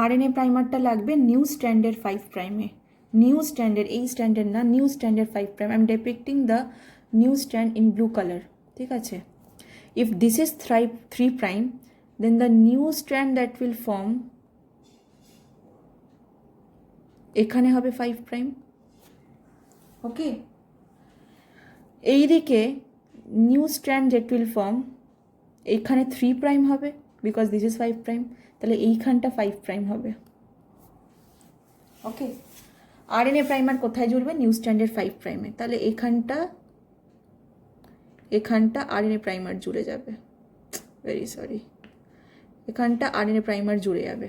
RNA প্রাইমারটা লাগবে new স্ট্যান্ডের 5 প্রাইমে। নিউ স্ট্যান্ডের, এই স্ট্যান্ডের না, নিউ স্ট্যান্ডের 5 prime. I am depicting the new strand in blue colour, ঠিক আছে? If this is 3 prime, then the new strand that will form এখানে হবে 5 প্রাইম। ওকে, এইদিকে new strand that will form এইখানে 3 প্রাইম হবে, বিকজ দিস ইজ 5 প্রাইম, তাহলে এইখানটা 5 prime হবে। ওকে, আরএনএ প্রাইমার কোথায় জুড়বে? নিউ স্ট্যান্ডের 5 প্রাইমে, তাহলে এখানটা আরএনএ প্রাইমার জুড়ে যাবে। ভেরি সরি, এখানটা আরএনএ প্রাইমার জুড়ে যাবে।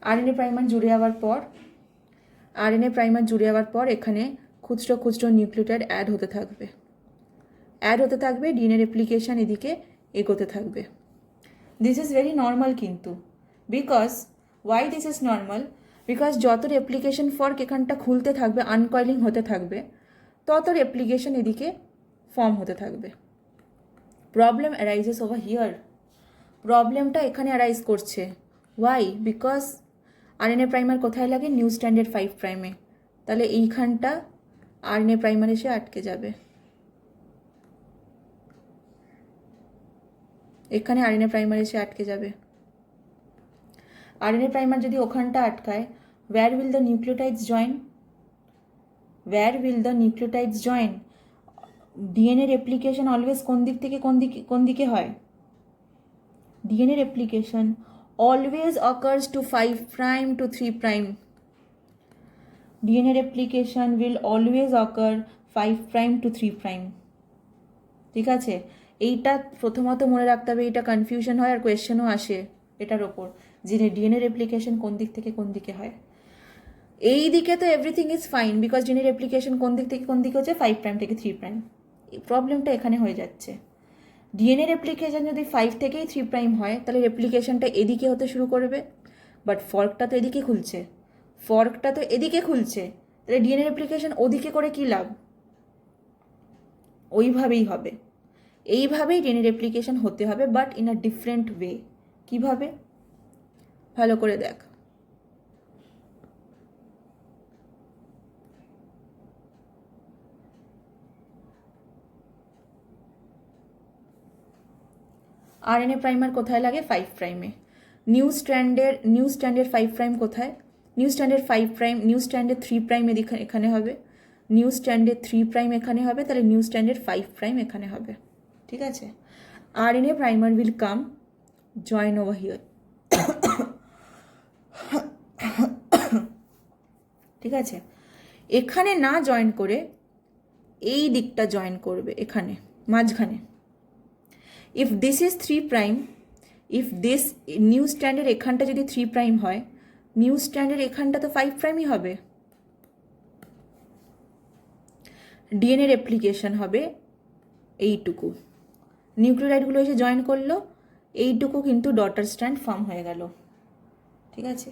আরএনএ প্রাইমার জুড়ে যাওয়ার পর এখানে খুচরো খুচরো নিউক্লিওটাইড অ্যাড হতে থাকবে, ডিএনএ রেপ্লিকেশন এদিকে এগোতে থাকবে। দিস ইজ ভেরি নর্মাল কিন্তু, because why this is normal? Because যত রেপ্লিকেশন ফর্ক এখানটা খুলতে থাকবে, আনকয়েলিং হতে থাকবে, তত রেপ্লিকেশন এদিকে ফর্ম হতে থাকবে। প্রবলেম অ্যারাইজেস ওভার হিয়ার, প্রবলেমটা এখানে অ্যারাইজ করছে। ওয়াই? বিকজ আরএনএ প্রাইমার কোথায় লাগে? নিউ স্ট্যান্ডার্ড 5 প্রাইমে, তাহলে এইখানটা আরএনএ প্রাইমার এসে আটকে যাবে। এখানে আরএনএ প্রাইমার এসে আটকে যাবে। আরএনএ প্রাইমার যদি ওখানটা আটকায়, where will the nucleotides join? Where will the nucleotides join? DNA replication always কোন দিক থেকে কোন দিকে হয়? DNA replication always occurs to 5 prime to 3 prime. DNA replication will always occur 5 prime to 3 prime. ঠিক আছে, এইটা প্রথমত মনে রাখতে হবে। এটা কনফিউশন হয় আর কোয়েশ্চেনও আসে এটার ওপর, যে ডিএনএ রেপ্লিকেশন কোন দিক থেকে কোন দিকে হয়। এই দিকে তো everything is fine, because DNA replication কোন দিক থেকে কোন দিকে হচ্ছে? 5 প্রাইম থেকে 3 প্রাইম। প্রবলেমটা এখানে হয়ে যাচ্ছে। ডিএনএ রেপ্লিকেশন যদি 5 থেকেই 3 প্রাইম হয়, তাহলে রেপ্লিকেশনটা এদিকে হতে শুরু করবে, বাট ফর্কটা তো এদিকে খুলছে, তাহলে ডিএনএ রেপ্লিকেশন ওদিকে করে কী লাভ? ওইভাবেই হবে, এইভাবেই ডিএনএ রেপ্লিকেশন হতে হবে, but in a different way. কীভাবে? ভালো করে দেখ। আরএনএ প্রাইমার কোথায় লাগে? 5 প্রাইমে। নিউ স্ট্যান্ডের 5 প্রাইম কোথায়? নিউ স্ট্যান্ডের 5 প্রাইম, নিউ স্ট্যান্ডের 3 প্রাইম এখানে হবে, নিউ স্ট্যান্ডের 3 প্রাইম এখানে হবে, তাহলে নিউ স্ট্যান্ডের 5 প্রাইম এখানে হবে। ঠিক আছে, RNA primer will come join over here. ঠিক আছে, এখানে না জয়েন করে এই দিকটা জয়েন করবে, এখানে মাঝখানে। If this is 3 prime, if this new স্ট্যান্ডের এখানটা যদি 3 প্রাইম হয়, নিউ স্ট্যান্ডের এখানটা তো 5 প্রাইমই হবে। ডিএনএ রেপ্লিকেশন হবে এইটুকু, নিউক্লিওটাইডগুলো এসে জয়েন করলো, এইটুকু কিন্তু ডটার স্ট্যান্ড ফর্ম হয়ে গেল। ঠিক আছে,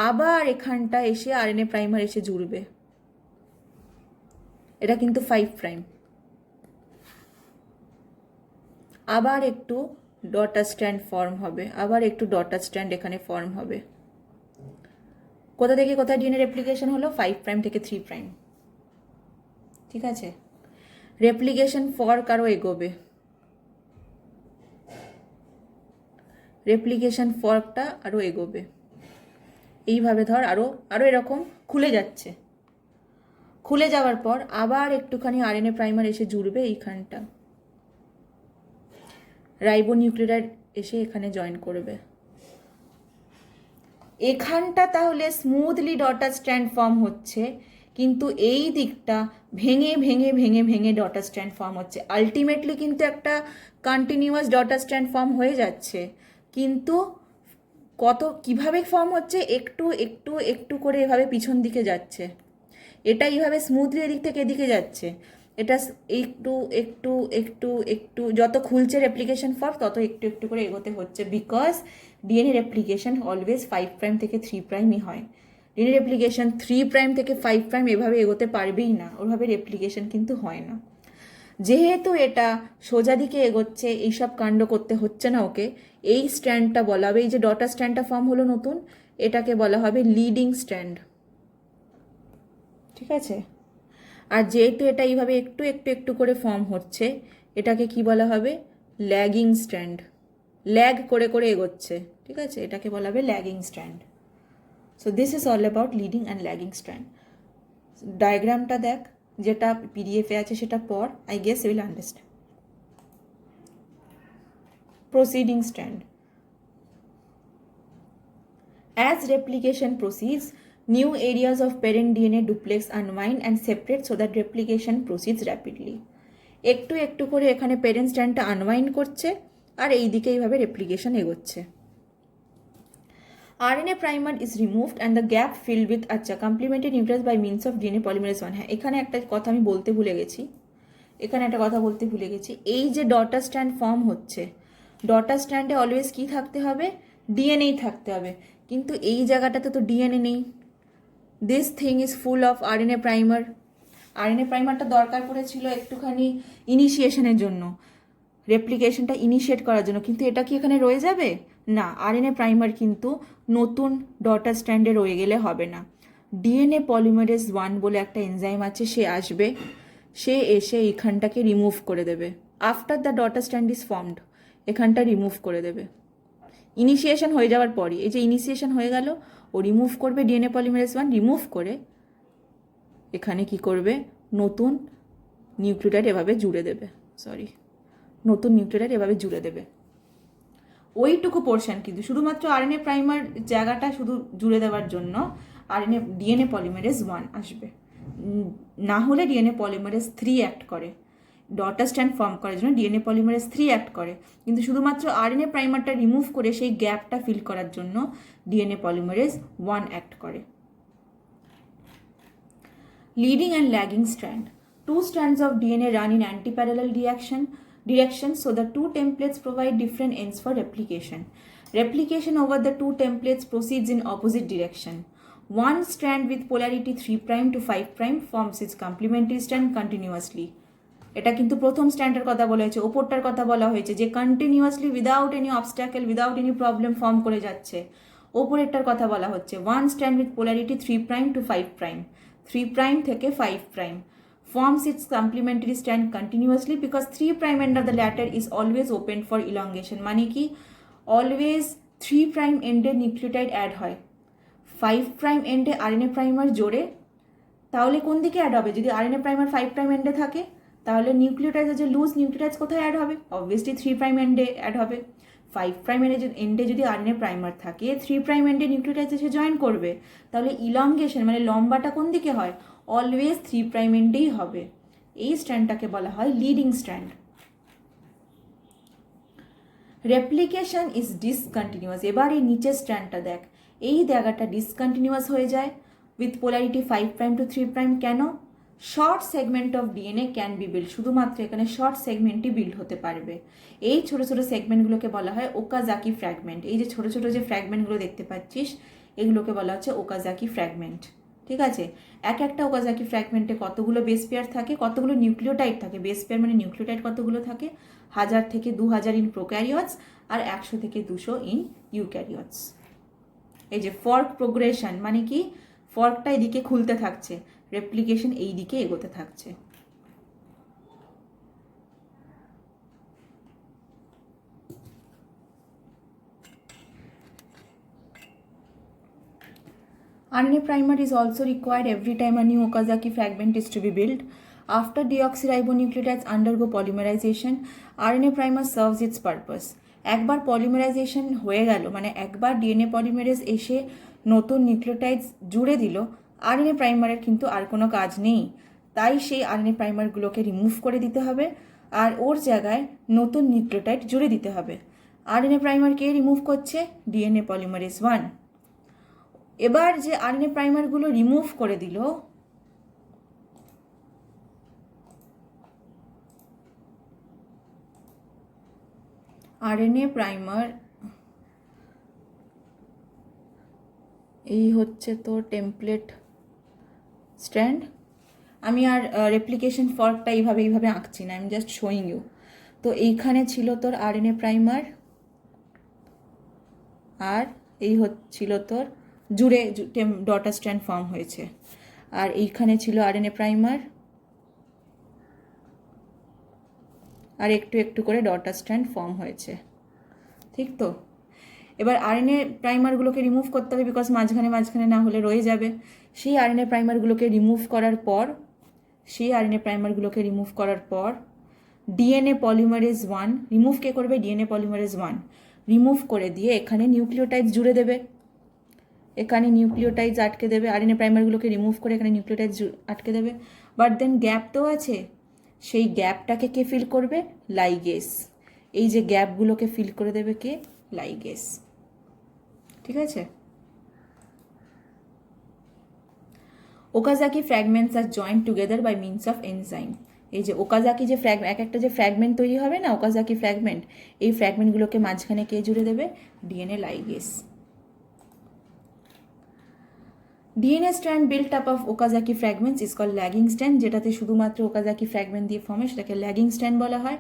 আবার এখানটা এসে আরএনএ প্রাইমার এসে জুড়বে, এটা কিন্তু 5 প্রাইম। আবার একটু ডটার স্ট্যান্ড ফর্ম হবে, এখানে ফর্ম হবে। কোথা থেকে কোথায় ডিএনএ রেপ্লিকেশন হলো? 5 প্রাইম থেকে 3 প্রাইম। ঠিক আছে, রেপ্লিকেশন ফর্ক আরও এগোবে, ফর্কটা আরও এগোবে। এইভাবে ধর আরও এরকম খুলে যাচ্ছে। খুলে যাওয়ার পর আবার একটুখানি আরএনএ প্রাইমার এসে জুড়বে এইখানটা, রাইবো নিউক্লিওটাইড এসে এখানে জয়েন করবে। এখানটা তাহলে স্মুথলি ডটার স্ট্যান্ড ফর্ম হচ্ছে, কিন্তু এই দিকটা ভেঙে ডটার স্ট্যান্ড ফর্ম হচ্ছে। আলটিমেটলি কিন্তু একটা কন্টিনিউয়াস ডটার স্ট্যান্ড ফর্ম হয়ে যাচ্ছে, কিন্তু কিভাবে ফর্ম হচ্ছে? একটু করে এভাবে পিছন দিকে যাচ্ছে। এটা এইভাবে স্মুথলি এদিক থেকে এদিকে যাচ্ছে, এটা একটু যত খুলছে রেপ্লিকেশন ফর্ক, তত একটু করে এগোতে হচ্ছে, because DNA replication always 5 prime থেকে 3 প্রাইমই হয়। ডিএনএ রেপ্লিকেশন 3 প্রাইম থেকে 5 প্রাইম এভাবে এগোতে পারবেই না, ওভাবে রেপ্লিকেশন কিন্তু হয় না। যেহেতু এটা সোজা দিকে এগোচ্ছে, এইসব কাণ্ড করতে হচ্ছে না ওকে, এই স্ট্র্যান্ডটা বলা হবে, এই যে ডটার স্ট্র্যান্ডটা ফর্ম হলো নতুন, এটাকে বলা হবে লিডিং স্ট্র্যান্ড। ঠিক আছে? আর যেহেতু এটা এইভাবে একটু একটু একটু করে ফর্ম হচ্ছে, এটাকে কি বলা হবে? Lagging strand. ল্যাগ করে করে এগোচ্ছে। ঠিক আছে? এটাকে বলা হবে lagging strand. So this is all about leading and lagging strand. ডায়াগ্রামটা দেখ, যেটা পিডিএফে আছে সেটা পড়, I guess you will understand. Proceeding strand. As replication proceeds, new areas of parent DNA duplex unwind and separate so that replication proceeds rapidly. একটু একটু করে এখানে প্যারেন্ট স্ট্র্যান্ডটা আনওয়াইন্ড করছে আর এই দিকে এইভাবে রেপ্লিকেশন এগোচ্ছে। RNA primer is removed and the gap filled with আচ্ছা complementary nucleus by means of DNA polymerase 1। হ্যাঁ, এখানে একটা কথা আমি বলতে ভুলে গেছি, এই যে ডটার স্ট্র্যান্ড ফর্ম হচ্ছে, ডটার স্ট্র্যান্ডে অলওয়েজ কি থাকতে হবে? ডিএনএই থাকতে হবে, কিন্তু এই জায়গাটাতে তো ডিএনএ নেই। This thing is full of RNA primer. RNA প্রাইমারটা দরকার পড়েছিল একটুখানি ইনিশিয়েশনের জন্য, রেপ্লিকেশনটা ইনিশিয়েট করার জন্য, কিন্তু এটা কি এখানে রয়ে যাবে? না, আরএনএ প্রাইমার কিন্তু নতুন ডটার স্ট্র্যান্ডে রয়ে গেলে হবে না। ডিএনএ পলিমারেজ 1 বলে একটা এনজাইম আছে, সে আসবে, সে এসে এইখানটাকে রিমুভ করে দেবে। After the daughter strand is formed, এখানটা রিমুভ করে দেবে ইনিশিয়েশন হয়ে যাওয়ার পরই। এই যে ইনিশিয়েশন হয়ে গেল, ও রিমুভ করবে ডিএনএ পলিমারেজ 1, রিমুভ করে এখানে কি করবে? নতুন নিউক্লিওটাইড এভাবে জুড়ে দেবে, জুড়ে দেবে। ওইটুকু পোর্শন কিন্তু শুধুমাত্র আরএনএ প্রাইমার জায়গাটা শুধু জুড়ে দেওয়ার জন্য ডিএনএ পলিমারেজ 1 আসবে, না হলে ডিএনএ পলিমারেজ 3 অ্যাক্ট করে। ডটার স্ট্র্যান্ড ফর্ম করার জন্য ডিএনএ পলিমারেজ 3 অ্যাক্ট করে, কিন্তু শুধুমাত্র আরএনএ প্রাইমারটা রিমুভ করে সেই গ্যাপটা ফিল করার জন্য ডিএনএ পলিমারেজ 1 অ্যাক্ট করে। Leading and lagging strand. Two strands of DNA run in anti-parallel direction, so the two templates provide different ends for replication. Replication over the two templates proceeds in opposite direction. One strand with polarity 3' to 5' forms its complementary strand continuously. এটা কিন্তু প্রথম স্ট্যান্ডের কথা বলা হয়েছে, ওপরটার কথা বলা হয়েছে যে continuously without any obstacle, without any problem form করে যাচ্ছে। ওপরেরটার কথা বলা হচ্ছে one stand with polarity 3' to 5', 3' থেকে 5' forms its complementary strand continuously because 3' end of the latter is always open for elongation. মানে কি? অলওয়েজ 3' এন্ডে নিউক্লিওটাইড অ্যাড হয়, 5' এন্ডে আরএনএ প্রাইমার জোড়ে, তাহলে কোন দিকে অ্যাড হবে? যদি আরএনএ প্রাইমার 5' এন্ডে থাকে, তাহলে নিউক্লিওটাইড যে লুজ নিউক্লিওটাইড কোথায় অ্যাড হবে? অবভিয়াসলি 3' এন্ডে অ্যাড হবে। 5' এন্ডে যদি আরএনএ প্রাইমার থাকে, 3' এন্ডে নিউক্লিওটাইড এসে জয়েন করবে, তাহলে ইলংগেশন মানে লম্বাটা কোন দিকে হয়? অলওয়েজ 3' এন্ডেই হবে। এই স্ট্র্যান্ডটাকে বলা হয় leading strand. Replication is discontinuous. এবার এই নিচের স্ট্র্যান্ডটা দেখ, এই জায়গাটা ডিসকন্টিনিউয়াস হয়ে যায় উইথ পোলারিটি 5' to 3'। কেন? Short segment of DNA can be build, শুধুমাত্র এখানে শর্ট সেগমেন্টই বিল্ড হতে পারবে। এই ছোট ছোট সেগমেন্টগুলোকে বলা হয় ওকাজাকি ফ্র্যাগমেন্ট। এই যে ছোট ছোট যে ফ্র্যাগমেন্টগুলো দেখতে পাচ্ছিস, এগুলোকে বলা হচ্ছে ওকাজাকি ফ্র্যাগমেন্ট। ঠিক আছে? এক একটা ওকাজাকি ফ্র্যাগমেন্টে কতগুলো বেস পেয়ার থাকে, কতগুলো নিউক্লিওটাইড থাকে। বেস পেয়ার মানে নিউক্লিওটাইড কতগুলো থাকে? 1000 থেকে 2000 ইন প্রোক্যারিওটস আর 100 থেকে 200 ইন ইউক্যারিওটস। এই যে ফর্ক প্রোগ্রেশন মানে কি? ফর্কটা এদিকে খুলতে থাকছে, রেপ্লিকেশন এই দিকে এগোতে থাকছে। RNA primer is also required every time a new Okazaki fragment is to be built. After deoxyribonucleotides undergo polymerization, RNA primer serves its purpose. একবার পলিমারাইজেশন হয়ে গেল, মানে একবার ডিএনএ পলিমারেজ এসে নতুন নিউক্লিওটাইডস জুড়ে দিল, আরএনএ প্রাইমারের কিন্তু আর কোনো কাজ নেই। তাই সেই আরএনএ প্রাইমারগুলোকে রিমুভ করে দিতে হবে আর ওর জায়গায় নতুন নিউক্লিওটাইড জুড়ে দিতে হবে। আরএনএ প্রাইমারকে রিমুভ করছে ডিএনএ পলিমারেজ 1। এবার যে আরএনএ প্রাইমারগুলো রিমুভ করে দিল, আরএনএ প্রাইমার এই হচ্ছে তো টেমপ্লেট স্ট্র্যান্ড, আমি আর রেপ্লিকেশন ফর্কটা এইভাবে আঁকছি না, আমি জাস্ট শোয়িং ইউ। তো এইখানে ছিল তোর আরএনএ প্রাইমার, আর এই হচ্ছিল তোর জুড়ে ডটার স্ট্র্যান্ড ফর্ম হয়েছে, আর এইখানে ছিল আরএনএ প্রাইমার, আর একটু একটু করে ডটার স্ট্র্যান্ড ফর্ম হয়েছে, ঠিক তো? এবার আরএনএ প্রাইমারগুলোকে রিমুভ করতে হবে, বিকজ মাঝখানে না হলে রয়ে যাবে। সেই আরএনএ প্রাইমারগুলোকে রিমুভ করার পর ডিএনএ পলিমারেজ 1 রিমুভ কে করবে? ডিএনএ পলিমারেজ 1 রিমুভ করে দিয়ে এখানে নিউক্লিওটাইড জুড়ে দেবে, এখানে নিউক্লিওটাইডস আটকে দেবে। আরএনএ প্রাইমারগুলোকে রিমুভ করে এখানে নিউক্লিওটাইডস আটকে দেবে। বাট দেন গ্যাপ তো আছে, সেই গ্যাপটাকে কে ফিল করবে? লাইগেস। এই যে গ্যাপগুলোকে ফিল করে দেবে কে? লাইগেস। ঠিক আছে? Okazaki fragments are joint together by means of enzyme. এই যে ওকাজাকি যে এক একটা যে ফ্র্যাগমেন্ট তৈরি হবে না, ওকাজাকি ফ্র্যাগমেন্ট, এই ফ্র্যাগমেন্টগুলোকে মাঝখানে কে জুড়ে দেবে? DNA লাইগেস। DNA strand built up of Okazaki fragments is call lagging strand. যেটাতে শুধুমাত্র ওকাজাকি ফ্র্যাগমেন্ট দিয়ে ফর্ম হয় সেটাকে ল্যাগিং স্ট্র্যান্ড বলা হয়।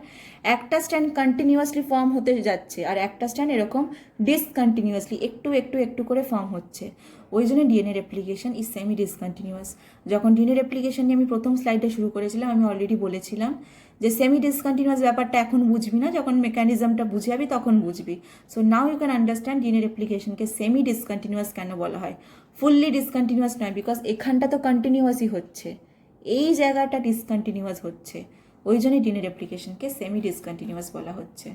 একটা স্ট্র্যান্ড কন্টিনিউয়াসলি ফর্ম হতে যাচ্ছে, আর একটা স্ট্র্যান্ড এরকম ডিসকন্টিনিউয়াসলি একটু করে ফর্ম হচ্ছে, ওই জন্য DNA replication is semi discontinuous. যখন ডিএনএ রেপ্লিকেশন নিয়ে আমি প্রথম স্লাইডে শুরু করেছিলাম, আমি অলরেডি বলেছিলাম যে সেমি ডিসকন্টিনিউয়াস ব্যাপারটা এখন বুঝবি না, যখন মেকানিজমটা বুঝে যাবি তখন বুঝবি। So now you can understand DNA রেপ্লিকেশনকে সেমি ডিসকন্টিনিউয়াস কেন বলা হয়। ফুললি ডিসকন্টিনিউয়াস নয়, বিকজ এখানটা তো কন্টিনিউয়াসই হচ্ছে, এই জায়গাটা ডিসকন্টিনিউয়াস হচ্ছে, ওই জন্যই ডিএনএ রেপ্লিকেশনকে সেমি ডিসকন্টিনিউয়াস বলা হচ্ছে।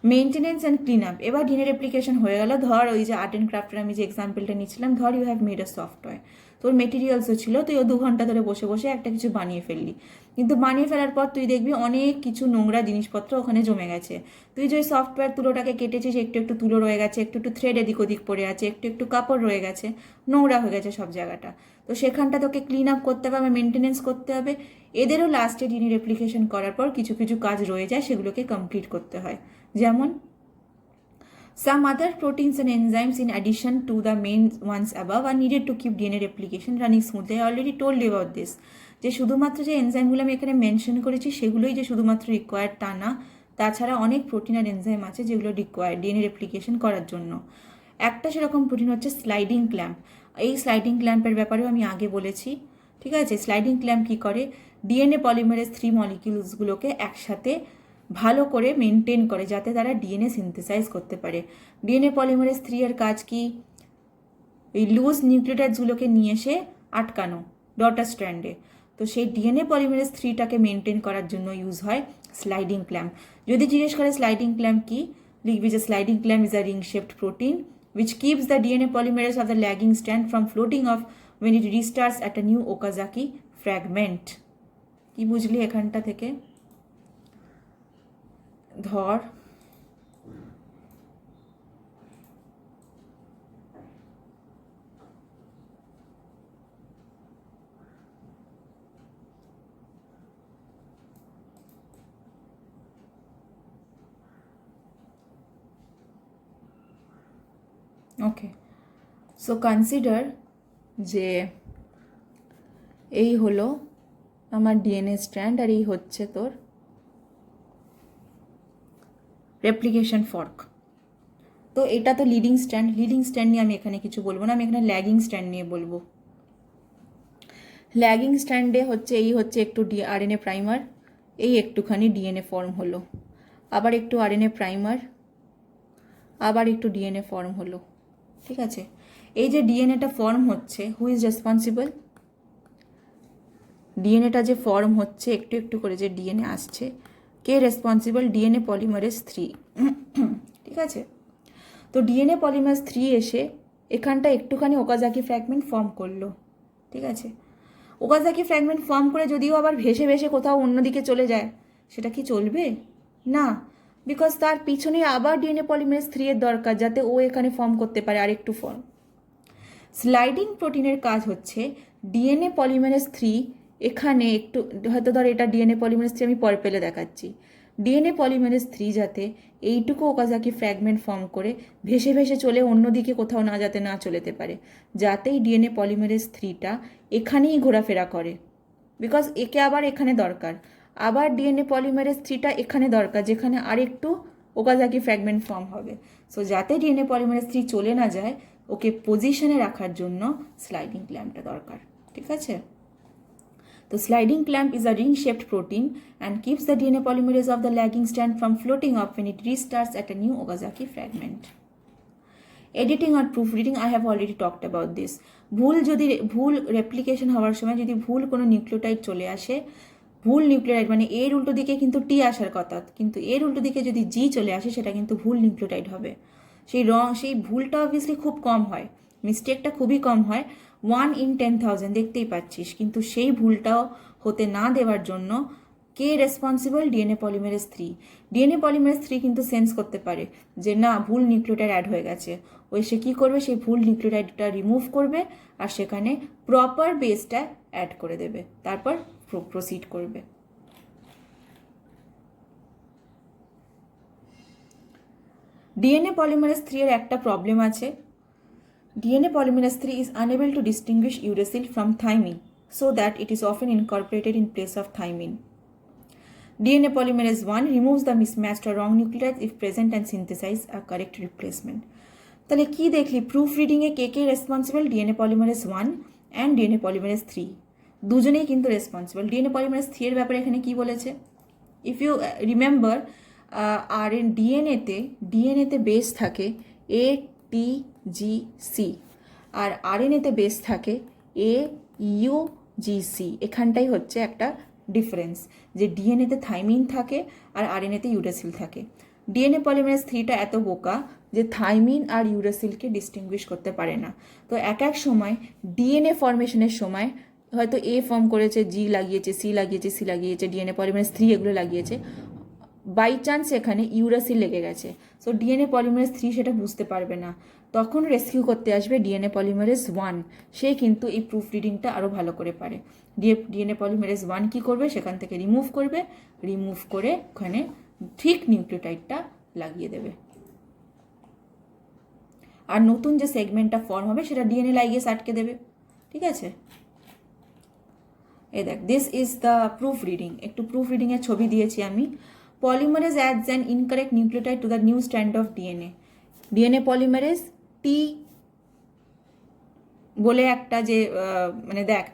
Maintenance and clean up. এবার ডিএনএ রেপ্লিকেশন হয়ে গেল, ধর ওই যে আর্ট অ্যান্ড ক্রাফটের আমি যে এক্সাম্পলটা নিচ্ছিলাম, ধর you have made a software, তোর মেটেরিয়ালসও ছিল, তুই ও 2 ঘন্টা ধরে বসে বসে একটা কিছু বানিয়ে ফেললি, কিন্তু বানিয়ে ফেলার পর তুই দেখবি অনেক কিছু নোংরা জিনিসপত্র ওখানে জমে গেছে। তুই যে ওই সফটওয়্যার তুলোটাকে কেটেছিস, একটু তুলো রয়ে গেছে, একটু থ্রেড এদিক ওদিক পড়ে আছে, একটু কাপড় রয়ে গেছে, নোংরা হয়ে গেছে সব জায়গাটা। তো সেখানটা তোকে ক্লিন আপ করতে হবে, মেনটেনেন্স করতে হবে। এদেরও লাস্টে ডিএনএ রেপ্লিকেশন করার পর কিছু কাজ রয়ে যায়, সেগুলোকে কমপ্লিট করতে হয়। যেমন some other proteins and enzymes in addition to the main ones above are needed to keep DNA replication running smoothly. I already told you about this. যে শুধুমাত্র যে এনজাইমগুলো আমি এখানে মেনশন করেছি সেগুলোই যে শুধুমাত্র রিকোয়ার্ড তা না, তাছাড়া অনেক প্রোটিন আর এনজাইম আছে যেগুলো রিকোয়ার্ড ডিএনএ রেপ্লিকেশন করার জন্য। একটা সেরকম প্রোটিন হচ্ছে স্লাইডিং ক্ল্যাম্প। এই স্লাইডিং ক্ল্যাম্পের ব্যাপারেও আমি আগে বলেছি, ঠিক আছে? স্লাইডিং ক্ল্যাম্প কী করে? ডিএনএ পলিমারেজ 3 মলিকিউলসগুলোকে একসাথে ভালো করে মেনটেন করে, যাতে তারা ডিএনএ সিনথেসাইজ করতে পারে। ডিএনএ পলিমারেজ 3 এর কাজ কি? এই লুজ নিউক্লিওটাইডসগুলোকে নিয়ে এসে আটকানো ডটার স্ট্র্যান্ডে। তো সেই ডিএনএ পলিমারেজ 3টাকে মেনটেন করার জন্য ইউজ হয় স্লাইডিং ক্ল্যাম্প। যদি জিজ্ঞেস করে স্লাইডিং ক্ল্যাম্প কি, লিখবি যে sliding clamp is a ring shaped protein which keeps the DNA polymerase of the lagging strand from floating off when it restarts at a new Okazaki fragment. কি বুঝলি এখানটা থেকে? ধর ওকে, সো কনসিডার যে এই হলো আমার ডিএনএ স্ট্র্যান্ড, আর এই হচ্ছে তোর রেপ্লিকেশন ফর্ক। তো এটা তো লিডিং স্ট্র্যান্ড নিয়ে আমি এখানে কিছু বলবো না, আমি এখানে ল্যাগিং স্ট্র্যান্ড নিয়ে বলবো। ল্যাগিং স্ট্র্যান্ডে হচ্ছে এই হচ্ছে একটু আরএনএ প্রাইমার, এই একটুখানি ডিএনএ ফর্ম হলো, আবার একটু আরএনএ প্রাইমার, আবার একটু ডিএনএ ফর্ম হলো, ঠিক আছে? এই যে ডিএনএটা ফর্ম হচ্ছে, হু ইজ রেসপন্সিবল? ডিএনএটা যে ফর্ম হচ্ছে একটু করে যে ডিএনএ আসছে, কে রেসপন্সিবল? ডিএনএ পলিমারেজ 3, ঠিক আছে? তো ডিএনএ পলিমারেজ 3 এসে এখানটা একটুখানি ওকাজাকি ফ্র্যাগমেন্ট ফর্ম করলো, ঠিক আছে? ওকাজাকি ফ্র্যাগমেন্ট ফর্ম করে যদিও আবার ভেসে কোথাও অন্যদিকে চলে যায়, সেটা কি চলবে? না, বিকজ তার পিছনে আবার ডিএনএ পলিমারেজ 3 এর দরকার, যাতে ও এখানে ফর্ম করতে পারে আরেকটু ফর্ম। স্লাইডিং প্রোটিনের কাজ হচ্ছে ডিএনএ পলিমারেজ 3 এখানে একটু, হয়তো ধর এটা ডিএনএ পলিমারেজ 3 আমি পরে পেলে দেখাচ্ছি, ডিএনএ পলিমারেজ 3 যাতে এইটুকু ওকাজাকি ফ্র্যাগমেন্ট ফর্ম করে ভেসে চলে অন্যদিকে কোথাও না চলেতে পারে, যাতেই ডিএনএ পলিমারেজ 3টা এখানেই ঘোরাফেরা করে, বিকজ একে আবার এখানে দরকার, আবার ডিএনএ পলিমারেজ 3টা এখানে দরকার যেখানে আরেকটু ওকাজাকি ফ্র্যাগমেন্ট ফর্ম হবে। সো যাতে ডিএনএ পলিমারেজ 3 চলে না যায় ওকে পজিশনে রাখার জন্য স্লাইডিং ক্ল্যাম্পটা দরকার। ঠিক আছে? তো sliding clamp is a ring-shaped protein and keeps the DNA polymerase of the lagging strand from floating off when it restarts at a new Okazaki fragment. Editing or proofreading, I have already talked about this. ভুল replication হওয়ার সময় যদি ভুল কোনো nucleotide চলে আসে, ভুল nucleotide মানে এর উল্টো দিকে কিন্তু টি আসার কথা, কিন্তু এর উল্টো দিকে যদি জি চলে আসে সেটা কিন্তু ভুল নিউক্লিওটাইড হবে। সেই ভুলটা অবভিয়াসলি খুব কম হয়, মিস্টেকটা খুবই কম হয়, 1 in 10,000 দেখতেই পাচ্ছিস। কিন্তু সেই ভুলটাও হতে না দেওয়ার জন্য কে responsible? DNA polymerase 3। DNA polymerase 3 কিন্তু সেন্স করতে পারে যে না ভুল নিউক্লিওটাইড অ্যাড হয়ে গেছে, সে কী করবে? সেই ভুল নিউক্লিওটাইডটা রিমুভ করবে আর সেখানে প্রপার বেসটা অ্যাড করে দেবে, তারপর প্রসিড করবে। ডিএনএ পলিমারেজ 3 এর একটা প্রবলেম আছে, DNA polymerase 3 is unable to distinguish uracil from thymine, so that it is often incorporated in place of thymine. DNA polymerase 1 removes the mismatched or wrong nucleotides if present and synthesize a correct replacement. তাহলে কি দেখলি? Proof রিডিংয়ে কে responsible? DNA polymerase 1 and DNA polymerase 3 দুজনেই কিন্তু responsible. DNA polymerase 3 এর ব্যাপারে এখানে কি বলেছে? ইফ ইউ রিমেম্বার, আর এন ডিএনএতে বেস থাকে A T G C, R আরএনএতে base থাকে এ ইউ জি সি। এখানটাই হচ্ছে একটা ডিফারেন্স, যে ডিএনএতে থাইমিন থাকে আর আরএনএতে ইউরাসিল থাকে। ডিএনএ পলিমারেজ 3টা এত বোকা যে থাইমিন আর ইউরাসিলকে ডিস্টিংগুইশ করতে পারে না। তো এক সময় ডিএনএ ফর্মেশনের সময় হয়তো এ ফর্ম করেছে, জি লাগিয়েছে, সি লাগিয়েছে, সি লাগিয়েছে, ডিএনএ পলিমারেজ 3 এগুলো লাগিয়েছে, বাই চান্স এখানে ইউরাসিল লেগে গেছে। সো ডিএনএ পলিমারেজ 3 সেটা বুঝতে পারবে না, তখন রেস্কিউ করতে আসবে ডিএনএ পলিমারেজ 1। সে কিন্তু এই প্রুফ রিডিংটা আরও ভালো করে পারে। ডিএনএ পলিমারেজ 1 কী করবে? সেখান থেকে রিমুভ করে ওখানে ঠিক নিউক্লিওটাইডটা লাগিয়ে দেবে, আর নতুন যে সেগমেন্টটা ফর্ম হবে সেটা ডিএনএ লাইগেস আটকে দেবে। ঠিক আছে? এই দেখ, this is the proof reading. একটু প্রুফ রিডিংয়ের ছবি দিয়েছি আমি। Polymerase adds an incorrect nucleotide to the new strand of DNA. DNA polymerase টি বলে একটা যে মানে দেখ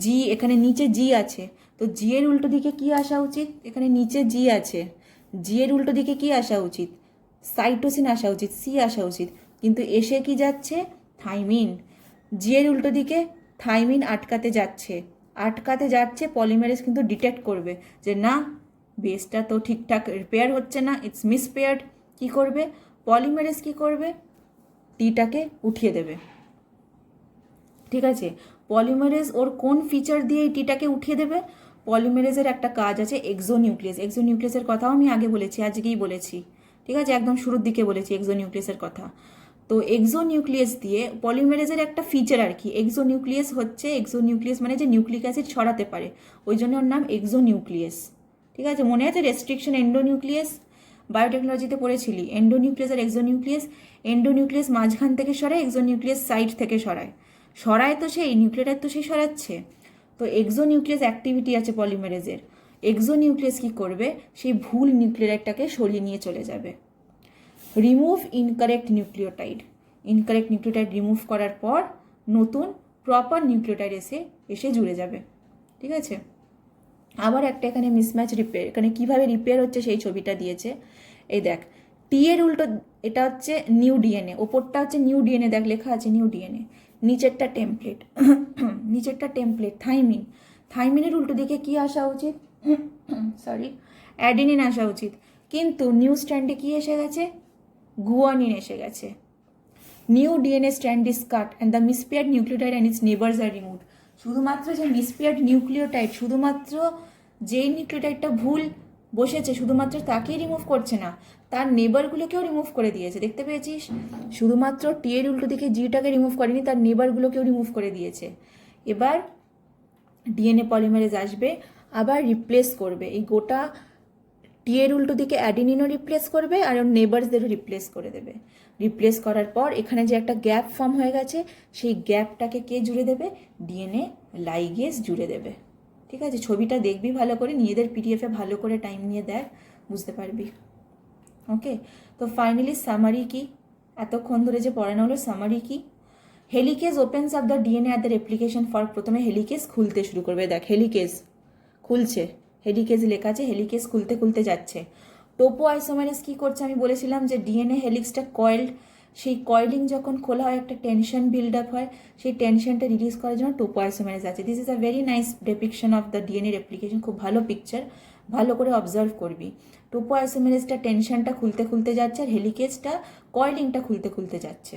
জি, এখানে নিচে জি আছে, তো জি এর উল্টো দিকে কি আসা উচিত? এখানে নিচে জি আছে, জি এর উল্টো দিকে কি আসা উচিত? সাইটোসিন আসা উচিত, সি আসা উচিত, কিন্তু এসে কি যাচ্ছে? থাইমিন। জি এর উল্টো দিকে থাইমিন আটকাতে যাচ্ছে, পলিমারেজ কিন্তু ডিটেক্ট করবে যে না বেসটা তো ঠিকঠাক রিপেয়ার হচ্ছে না, ইটস মিসপেয়ার্ড। কী করবে পলিমারেজ? কী করবে? টিটাকে উঠিয়ে দেবে। ঠিক আছে? পলিমারেজ ওর কোন ফিচার দিয়ে এই টিটাকে উঠিয়ে দেবে? পলিমারেজের একটা কাজ আছে এক্সোনিউক্লিয়াসের কথাও আমি আগে বলেছি, আজকেই বলেছি। ঠিক আছে? একদম শুরুর দিকে বলেছি এক্সোনিউক্লিয়াসের কথা। তো এক্সোনিউক্লিয়াস দিয়ে পলিমারেজের একটা ফিচার আর কি, এক্সোনিউক্লিয়াস মানে যে নিউক্লিক অ্যাসিড ছড়াতে পারে, ওই জন্য ওর নাম এক্সোনিউক্লিয়াস। ঠিক আছে? মনে আছে রেস্ট্রিকশন এন্ডোনিউক্লিয়াস বায়োটেকনোলজিতে পড়েছিলি? এন্ডোনিউক্লিয়াস আর এক্সোনিউক্লিয়াস। এন্ডোনিউক্লিয়াস মাঝখান থেকে সরায়, এক্সোনিউক্লিয়াস সাইড থেকে সরায় তো সেই নিউক্লিওটাইড তো সেই সরাচ্ছে। তো এক্সোনিউক্লিয়াস অ্যাক্টিভিটি আছে পলিমারেজের। এক্সোনিউক্লিয়াস কী করবে? সেই ভুল নিউক্লিওটাইডটাকে সরিয়ে নিয়ে চলে যাবে। রিমুভ ইনকারেক্ট নিউক্লিওটাইড রিমুভ করার পর নতুন প্রপার নিউক্লিওটাইড এসে জুড়ে যাবে। ঠিক আছে? আবার একটা এখানে মিসম্যাচ রিপেয়ার, এখানে কীভাবে রিপেয়ার হচ্ছে সেই ছবিটা দিয়েছে। এই দেখ, টি এর উল্টো এটা হচ্ছে নিউ ডিএনএ, ওপরটা হচ্ছে নিউ ডিএনএ, দেখ লেখা আছে নিউ ডিএনএ, নিচেরটা টেমপ্লেট থাইমিনের উল্টো দিকে কি আসা উচিত? অ্যাডিনিন আসা উচিত, কিন্তু নিউ স্ট্র্যান্ডে কি এসে গেছে? গুয়ানিন এসে গেছে। New DNA strand is cut and the mispaired nucleotide and its neighbours are removed. শুধুমাত্র যে মিসপেয়ার্ড নিউক্লিওটাইড, শুধুমাত্র যেই নিউক্লিওটাইডটা ভুল বসেছে শুধুমাত্র তাকেই রিমুভ করছে না, তার নেবারগুলোকেও রিমুভ করে দিয়েছে। দেখতে পেয়েছিস? শুধুমাত্র টি এর উল্টো দিকে জিটাকে রিমুভ করেনি, তার নেবারগুলোকেও রিমুভ করে দিয়েছে। এবার ডিএনএ পলিমারেজ আসবে, আবার রিপ্লেস করবে, এই গোটা টি এর উল্টো দিকে অ্যাডিনিনও রিপ্লেস করবে আর ওর নেবার্সদেরও রিপ্লেস করে দেবে। রিপ্লেস করার পর এখানে যে একটা গ্যাপ ফর্ম হয়ে গেছে, সেই গ্যাপটাকে কে জুড়ে দেবে? ডিএনএ লাইগেজ জুড়ে দেবে। ঠিক আছে, ছবিটা দেখবি ভালো করে, নিজেদের পিডিএফে ভালো করে টাইম নিয়ে দেখ, বুঝতে পারবি। ওকে, তো ফাইনালি সামারি কি, এতক্ষণ ধরে যে পড়ানো হলো সামারি কি? Helicase opens of the DNA at the replication fork. প্রথমে হেলিকেজ খুলতে শুরু করবে, দেখ হেলিকেজ খুলছে, হেলিকেজ লেখা আছে, হেলিকেজ খুলতে খুলতে যাচ্ছে। টোপো আইসোমেরেস কী করছে, আমি বলেছিলাম যে ডিএনএ হেলিক্সটা কয়েলড, সেই কয়েলিং যখন খোলা হয় একটা টেনশন বিল্ড আপ হয়, সেই টেনশনটা রিলিজ করার জন্য টোপো আইসোমেরেস আছে। This is a very nice depiction of the DNA replication, খুব ভালো পিকচার, ভালো করে অবজার্ভ করবি। টোপো আইসোমেরেসটা টেনশনটা খুলতে খুলতে যাচ্ছে, আর হেলিকেজটা কয়েলিংটা খুলতে খুলতে যাচ্ছে।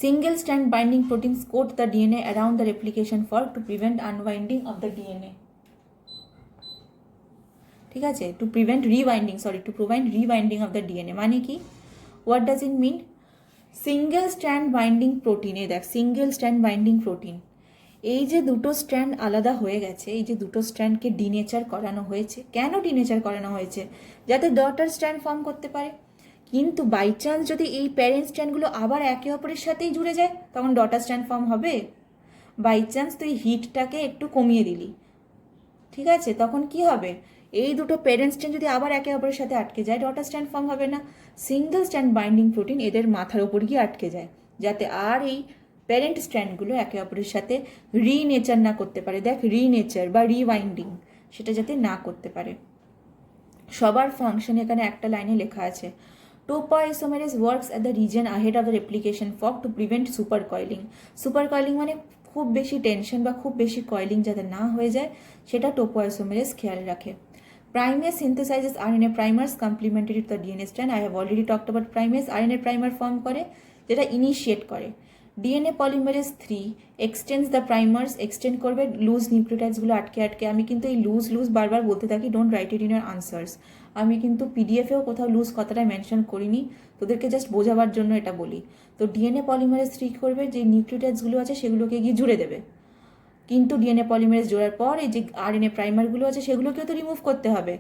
Single strand binding proteins coat the DNA around the replication fork to prevent unwinding of the DNA. ঠিক আছে, to prevent rewinding of the DNA মানে কি? What does it mean? Single strand binding protein, এই দেখ single strand binding protein, এই যে দুটো strand আলাদা হয়ে গেছে, এই যে দুটো স্ট্র্যান্ডকে ডিনেচার করানো হয়েছে। কেন ডিনেচার করানো হয়েছে? যাতে ডটার স্ট্র্যান্ড ফর্ম করতে পারে। কিন্তু বাই চান্স যদি এই প্যারেন্ট স্ট্র্যান্ডগুলো আবার একে অপরের সাথেই জুড়ে যায়, তখন ডটার স্ট্র্যান্ড ফর্ম হবে? বাই চান্স তুই হিটটাকে একটু কমিয়ে দিলি, ঠিক আছে, তখন কি হবে? এই দুটো প্যারেন্ট স্ট্র্যান্ড যদি আবার একে অপরের সাথে আটকে যায়, ডটার স্ট্র্যান্ড ফর্ম হবে না। সিঙ্গেল স্ট্র্যান্ড বাইন্ডিং প্রোটিন এদের মাথার উপর গিয়ে আটকে যায়, যাতে আর এই প্যারেন্ট স্ট্র্যান্ডগুলো একে অপরের সাথে রিনেচার না করতে পারে। দেখ, রিনেচার বা রিওয়াইন্ডিং, সেটা যাতে না করতে পারে। সবার ফাংশন এখানে একটা লাইনে লেখা আছে। Topoisomerase works at the region ahead of the replication fork to prevent supercoiling. Supercoiling মানে খুব বেশি টেনশন বা খুব বেশি কয়েলিং যাতে না হয়ে যায়, সেটা টোপোআইসোমেরেস খেয়াল রাখে। Primase synthesizes RNA primers complementary to the DNA strand. I have already talked about primase. RNA primer form করে, যেটা ইনিশিয়েট করে। DNA polymerase 3 extends the primers, extend করবে লুজ নিউক্লিওটাইডসগুলো আটকে আটকে। আমি কিন্তু এই লুজ বারবার বলতে থাকি, don't write it in your answers. আমি কিন্তু পিডিএফেও কোথাও লুজ কথাটা মেনশন করিনি, তোদেরকে জাস্ট বোঝাবার জন্য এটা বলি। তো ডিএনএ পলিমারেজ 3 করবে, যে নিউক্লিওটাইডসগুলো আছে সেগুলোকে গিয়ে জুড়ে দেবে। কিন্তু ডিএনএ পলিমারেজ জোড়ার পর এই যে আরএনএ প্রাইমারগুলো আছে সেগুলোকেও তো রিমুভ করতে হবে।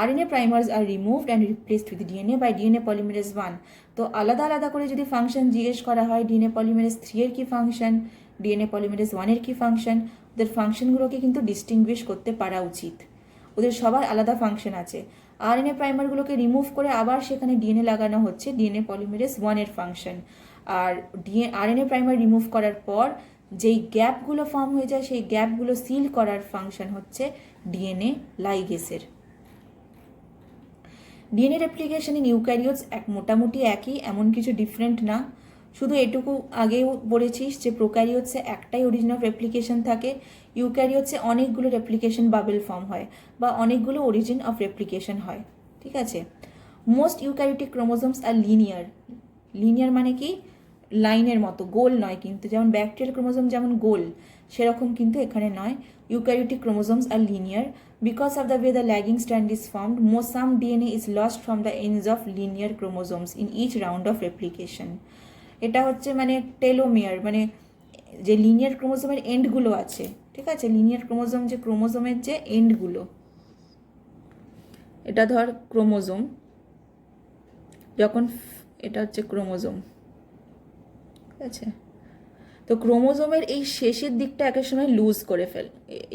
RNA primers are removed and replaced with DNA by DNA polymerase 1. তো আলাদা আলাদা করে যদি ফাংশন জিজ্ঞেস করা হয়, ডিএনএ পলিমারেজ 3 এর কি ফাংশন, ডিএনএ পলিমারেজ 1 এর কি ফাংশন, ওদের ফাংশনগুলোকে কিন্তু ডিস্টিংগুইশ করতে পারা উচিত। ওদের সবার আলাদা ফাংশন আছে। RNA প্রাইমারগুলোকে রিমুভ করে আবার সেখানে ডিএনএ লাগানো হচ্ছে ডিএনএ পলিমারেজ 1 এর ফাংশন। আর RNA প্রাইমার রিমুভ করার পর যেই গ্যাপগুলো ফর্ম হয়ে যায়, সেই গ্যাপগুলো সিল করার ফাংশন হচ্ছে ডিএনএ লাইগেসের। ডিএনএ রেপ্লিকেশন ইন ইউক্যারিওটস মোটামুটি একই, এমন কিছু ডিফারেন্ট না। শুধু এটুকু আগেও বলেছিস যে প্রোক্যারিওটসে একটাই অরিজিন অফ রেপ্লিকেশন থাকে, ইউক্যারিওটসে অনেকগুলো রেপ্লিকেশন বাবেল ফর্ম হয় বা অনেকগুলো অরিজিন অফ রেপ্লিকেশন হয়, ঠিক আছে। মোস্ট ইউক্যারিওটিক ক্রোমোজোমস আর লিনিয়ার। লিনিয়ার মানে কি? লাইনের মতো, গোল নয় কিন্তু। যেমন ব্যাকটেরিয়াল ক্রোমোজোম যেমন গোল, সেরকম কিন্তু এখানে নয়। Eukaryotic chromosomes R linear because of the way the lagging strand is formed. Some DNA is lost from the ends of linear chromosomes in each round of replication. এটা হচ্ছে মানে টেলোমিয়ার, মানে যে লিনিয়ার ক্রোমোজোমের এন্ডগুলো আছে, ঠিক আছে, লিনিয়ার ক্রোমোজোম যে ক্রোমোজোমের যে এন্ডগুলো, এটা ধর ক্রোমোজোম, যখন এটা হচ্ছে ক্রোমোজোম, ঠিক আছে। তো ক্রোমোজোমের এই শেষের দিকটা একের সময় লুজ করে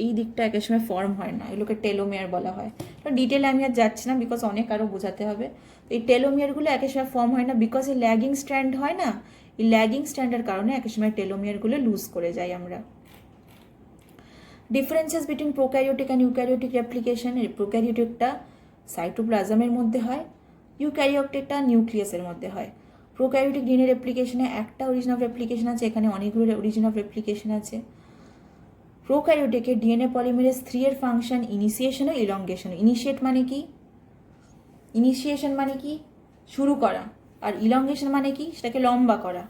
এই দিকটা একের সময় ফর্ম হয় না, এগুলোকে টেলোমিয়ার বলা হয়। তো ডিটেলে আমি আর যাচ্ছি না, বিকজ অনেক আরও বোঝাতে হবে। তো এই টেলোমিয়ারগুলো একের সময় ফর্ম হয় না, বিকজ এই ল্যাগিং স্ট্র্যান্ড হয় না, এই ল্যাগিং স্ট্র্যান্ডের কারণে একের সময় টেলোমিয়ারগুলো লুজ করে যাই আমরা। Differences between prokaryotic and eukaryotic replication. প্রোক্যারিওটিকটা সাইটোপ্লাজমের মধ্যে হয়, ইউক্যারিওটিকটা নিউক্লিয়াসের মধ্যে হয়। প্রোক্যারিওটিক ডিএনএ রেপ্লিকেশনে একটা অরিজিন অফ রেপ্লিকেশন আছে, এখানে অনেকগুলো অরিজিন অফ রেপ্লিকেশন আছে। প্রোক্যারিওটিকে ডিএনএ পলিমারেজ 3 এর ফাংশন ইনিশিয়েশন ও ইলংগেশন। ইনিশিয়েট মানে কি? ইনিশিয়েশন মানে কি? শুরু করা। আর ইলংগেশন মানে কি? সেটাকে লম্বা করা।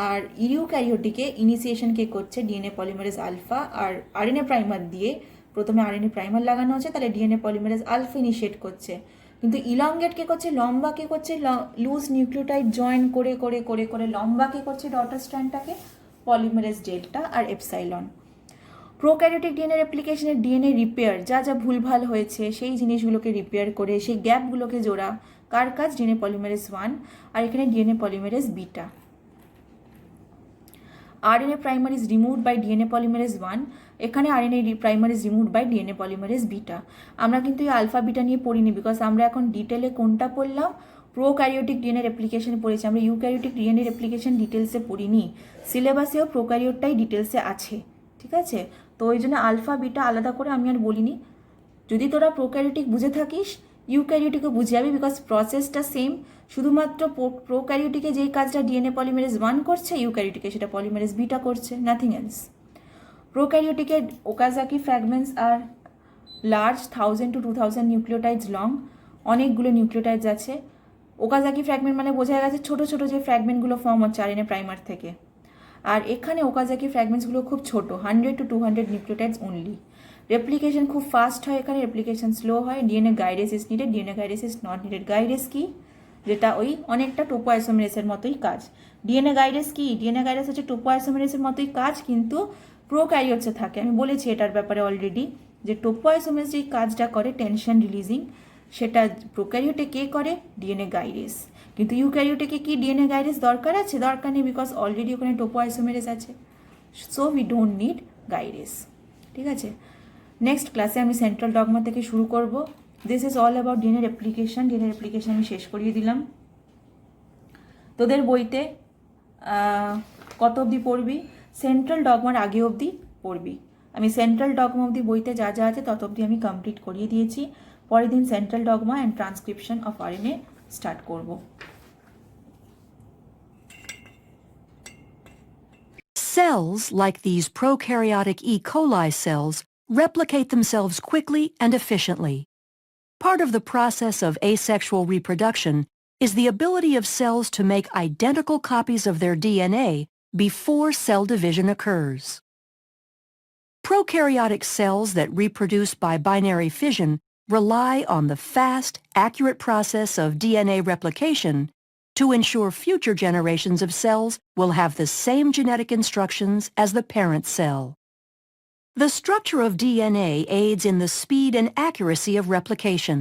আর ইউক্যারিওটিকে ইনিশিয়েশনকে করছে ডিএনএ পলিমারেজ আলফা, আর আরএনএ প্রাইমার দিয়ে প্রথমে আরএনএ প্রাইমার লাগানো হচ্ছে, তাহলে ডিএনএ পলিমারেজ আলফা ইনিশিয়েট করছে। কিন্তু ইলংগেট কে করছে, লম্বা কে করছে, লুজ নিউক্লিওটাইড জয়েন করে করে করে করে লম্বা কে করছে ডটার স্ট্র্যান্ডটাকে, পলিমারেজ ডেল্টা আর এপসাইলন। প্রোক্যারিওটিক ডিএনএ রেপ্লিকেশনের ডিএনএ রিপেয়ার, যা যা ভুলভাল হয়েছে সেই জিনিসগুলোকে রিপেয়ার করে সেই গ্যাপগুলোকে জোড়া, কার কাজ? ডিএনএ পলিমারেজ 1, আর এখানে DNA polymerase beta. RNA primer is removed by DNA polymerase 1. এখানে RNA primase removed by DNA polymerase beta. আমরা কিন্তু এই আলফা বিটা নিয়ে পড়িনি, বিকজ আমরা এখন ডিটেলে কোনটা পড়লাম, প্রোক্যারিওটিক ডিএনএ রেপ্লিকেশন পড়েছি, আমরা ইউক্যারিওটিক ডিএনএ রেপ্লিকেশন ডিটেলসে পড়িনি। সিলেবাসেও প্রোক্যারিওটটাই ডিটেলসে আছে, ঠিক আছে? তো ওই জন্য আলফা বিটা আলাদা করে আমি আর বলিনি। যদি তোরা প্রোক্যারিওটিক বুঝে থাকিস, ইউক্যারিওটিকও বুঝে যাবি, বিকজ প্রসেসটা সেম। শুধুমাত্র প্রোক্যারিওটিকে যেই কাজটা ডিএনএ পলিমারেজ 1 করছে, ইউক্যারিওটিকে সেটা পলিমারেজ বিটা করছে, নাথিং এলস। প্রোক্যারিওটিকের Okazaki fragments are large 1000 to 2000 nucleotides long, অনেকগুলো নিউক্লিওটাইডস আছে। ওকাজাকি ফ্র্যাগমেন্ট মানে বোঝা গেছে ছোট ছোট যে ফ্র্যাগমেন্টগুলো ফর্ম হচ্ছে আরএনএ প্রাইমার থেকে। আর এখানে ওকাজাকি ফ্র্যাগমেন্টসগুলো খুব ছোট, 100 to 200 নিউক্লিওটাইডস অনলি। রেপ্লিকেশন খুব ফাস্ট হয় এখানে, রেপ্লিকেশন স্লো হয়। ডিএনএ গাইডেস ইজ নিডেড, ডিএনএ গাইডেস ইজ নট নিডেড। গাইডেস কি? যেটা ওই অনেকটা টোপোআইসোমেরেসের মতোই কাজ। ডিএনএ গাইডেস কি? ডিএনএ গাইডেস হচ্ছে টোপোআইসোমেরেসের মতোই কাজ, কিন্তু প্রোক্যারিওটসে থাকে। আমি বলেছি এটার ব্যাপারে অলরেডি, যে টোপোআইসোমেরেস যেই কাজটা করে টেনশন রিলিজিং, সেটা প্রোক্যারিওটে কে করে? ডিএনএ গাইডেস। কিন্তু ইউক্যারিওটে কি ডিএনএ গাইডেস দরকার আছে? দরকার নেই, বিকজ অলরেডি ওখানে টোপোআইসোমেরেস আছে। সো উই ডোন্ট নিড গাইডেস, ঠিক আছে? নেক্সট ক্লাসে আমি সেন্ট্রাল ডগমা থেকে শুরু করব। This is all about DNA replication. DNA replication আমি শেষ করিয়ে দিলাম। তোদের বইতে কত অবধি পড়বি? সেন্ট্রাল ডগমার আগে অবধি পড়বি। আমি সেন্ট্রাল ডগমা অবধি বইতে যা যা আছে তত অবধি আমি কমপ্লিট করিয়ে দিয়েছি। পরের দিন central dogma and transcription of RNA start করব। Cells, like these prokaryotic E. coli cells, replicate themselves quickly and efficiently. Part of the process of asexual reproduction is the ability of cells to make identical copies of their DNA before cell division occurs. Prokaryotic cells that reproduce by binary fission rely on the fast, accurate process of DNA replication to ensure future generations of cells will have the same genetic instructions as the parent cell. The structure of DNA aids in the speed and accuracy of replication.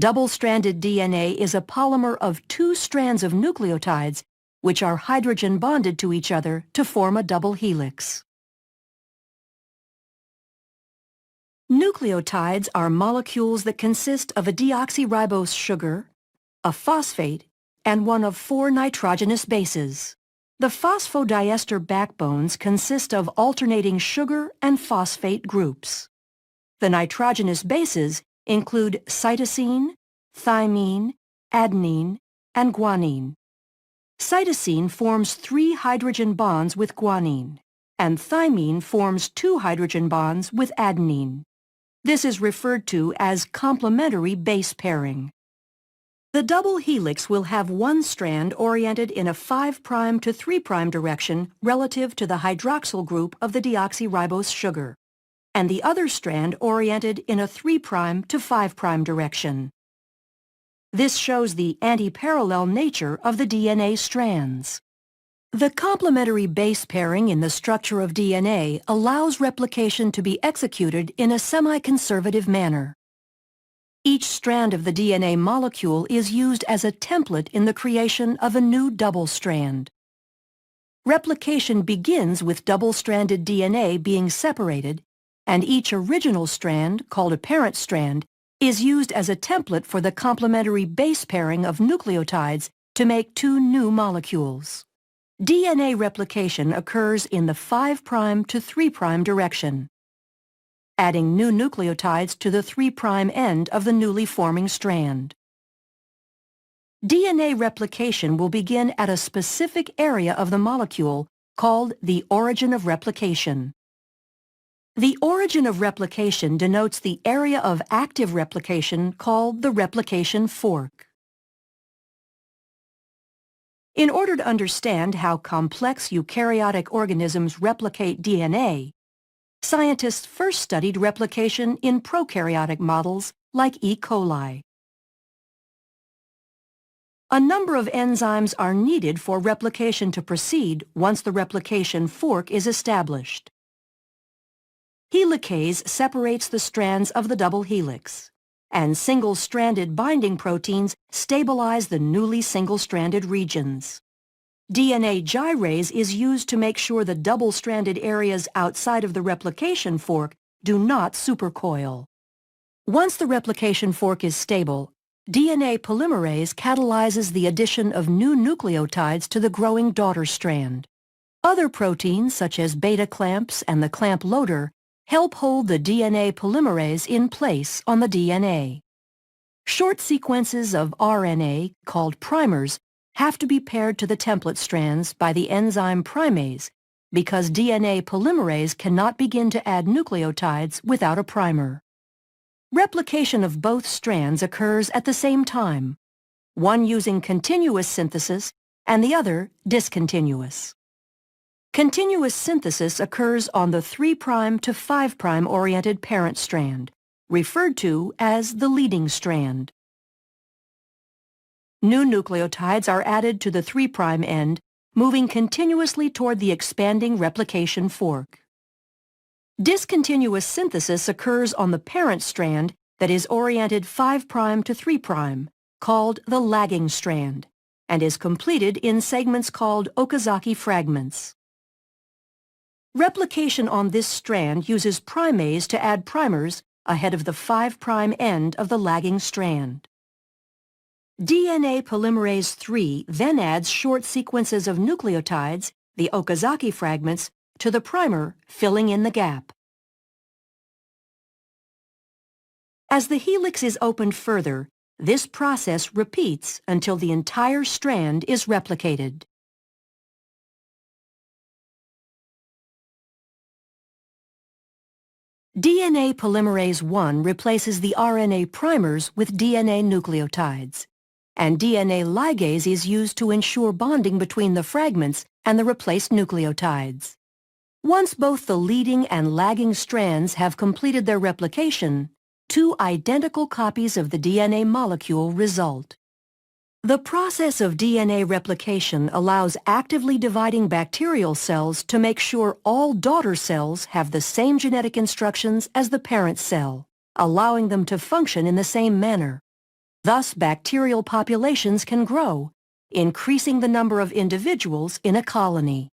Double-stranded DNA is a polymer of 2 strands of nucleotides which are hydrogen bonded to each other to form a double helix. Nucleotides are molecules that consist of a deoxyribose sugar, a phosphate, and one of 4 nitrogenous bases. The phosphodiester backbones consist of alternating sugar and phosphate groups. The nitrogenous bases include cytosine, thymine, adenine, and guanine. Cytosine forms 3 hydrogen bonds with guanine, and thymine forms 2 hydrogen bonds with adenine. This is referred to as complementary base pairing. The double helix will have one strand oriented in a 5' to 3' direction relative to the hydroxyl group of the deoxyribose sugar, and the other strand oriented in a 3' to 5' direction. This shows the anti-parallel nature of the DNA strands. The complementary base pairing in the structure of DNA allows replication to be executed in a semi-conservative manner. Each strand of the DNA molecule is used as a template in the creation of a new double strand. Replication begins with double-stranded DNA being separated, and each original strand, called a parent strand, is used as a template for the complementary base pairing of nucleotides to make 2 new molecules. DNA replication occurs in the 5' to 3' direction, adding new nucleotides to the 3' end of the newly forming strand. DNA replication will begin at a specific area of the molecule called the origin of replication. The origin of replication denotes the area of active replication called the replication fork. In order to understand how complex eukaryotic organisms replicate DNA, scientists first studied replication in prokaryotic models like E. coli. A number of enzymes are needed for replication to proceed once the replication fork is established. Helicase separates the strands of the double helix, and single-stranded binding proteins stabilize the newly single-stranded regions. DNA gyrase is used to make sure the double-stranded areas outside of the replication fork do not supercoil. Once the replication fork is stable, DNA polymerase catalyzes the addition of new nucleotides to the growing daughter strand. Other proteins, such as beta clamps and the clamp loader, help hold the DNA polymerase in place on the DNA. Short sequences of RNA, called primers, have to be paired to the template strands by the enzyme primase because DNA polymerase cannot begin to add nucleotides without a primer. Replication of both strands occurs at the same time, one using continuous synthesis and the other discontinuous. Continuous synthesis occurs on the 3' to 5' oriented parent strand, referred to as the leading strand. New nucleotides are added to the 3' end, moving continuously toward the expanding replication fork. Discontinuous synthesis occurs on the parent strand that is oriented 5' to 3', called the lagging strand, and is completed in segments called Okazaki fragments. Replication on this strand uses primase to add primers ahead of the 5' end of the lagging strand. DNA polymerase III then adds short sequences of nucleotides, the Okazaki fragments, to the primer, filling in the gap. As the helix is opened further, this process repeats until the entire strand is replicated. DNA polymerase I replaces the RNA primers with DNA nucleotides, and DNA ligase is used to ensure bonding between the fragments and the replaced nucleotides. Once both the leading and lagging strands have completed their replication, two identical copies of the DNA molecule result. The process of DNA replication allows actively dividing bacterial cells to make sure all daughter cells have the same genetic instructions as the parent cell, allowing them to function in the same manner. Thus, bacterial populations can grow, increasing the number of individuals in a colony.